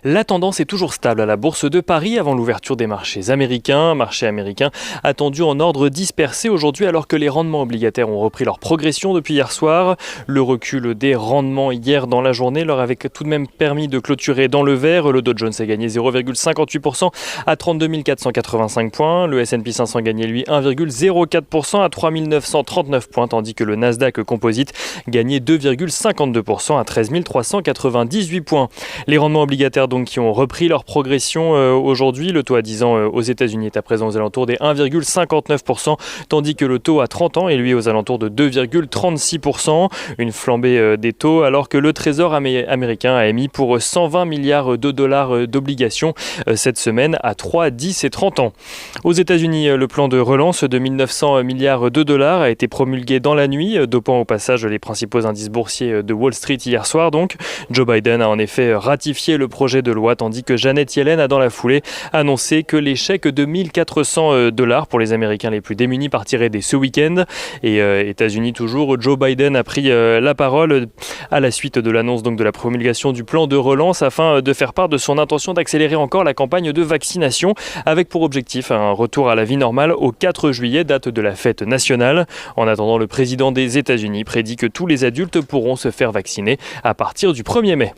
La tendance est toujours stable à la Bourse de Paris avant l'ouverture des marchés américains. Marché américain attendu en ordre dispersé aujourd'hui alors que les rendements obligataires ont repris leur progression depuis hier soir. Le recul des rendements hier dans la journée leur avait tout de même permis de clôturer dans le vert. Le Dow Jones a gagné 0,58% à 32 485 points. Le S&P 500 gagnait lui 1,04% à 3 939 points tandis que le Nasdaq Composite gagnait 2,52% à 13 398 points. Les rendements obligataires donc qui ont repris leur progression aujourd'hui. Le taux à 10 ans aux États-Unis est à présent aux alentours des 1,59%, tandis que le taux à 30 ans est lui aux alentours de 2,36%. Une flambée des taux alors que le Trésor américain a émis pour 120 milliards de dollars d'obligations cette semaine à 3, 10 et 30 ans. Aux États-Unis, le plan de relance de 1900 milliards de dollars a été promulgué dans la nuit, dopant au passage les principaux indices boursiers de Wall Street hier soir. Donc, Joe Biden a en effet ratifié le projet de loi, tandis que Janet Yellen a dans la foulée annoncé que les chèques de 1400 dollars pour les Américains les plus démunis partiraient dès ce week-end. Et États-Unis toujours, Joe Biden a pris la parole à la suite de l'annonce donc de la promulgation du plan de relance afin de faire part de son intention d'accélérer encore la campagne de vaccination avec pour objectif un retour à la vie normale au 4 juillet, date de la fête nationale. En attendant, le président des États-Unis prédit que tous les adultes pourront se faire vacciner à partir du 1er mai.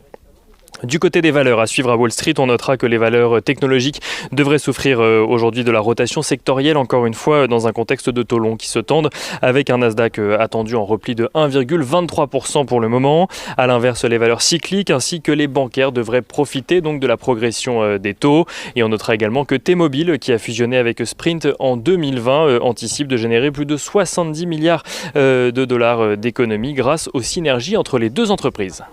Du côté des valeurs à suivre à Wall Street, on notera que les valeurs technologiques devraient souffrir aujourd'hui de la rotation sectorielle, encore une fois dans un contexte de taux longs qui se tendent, avec un Nasdaq attendu en repli de 1,23% pour le moment. À l'inverse, les valeurs cycliques ainsi que les bancaires devraient profiter donc de la progression des taux. Et on notera également que T-Mobile, qui a fusionné avec Sprint en 2020, anticipe de générer plus de 70 milliards de dollars d'économies grâce aux synergies entre les deux entreprises.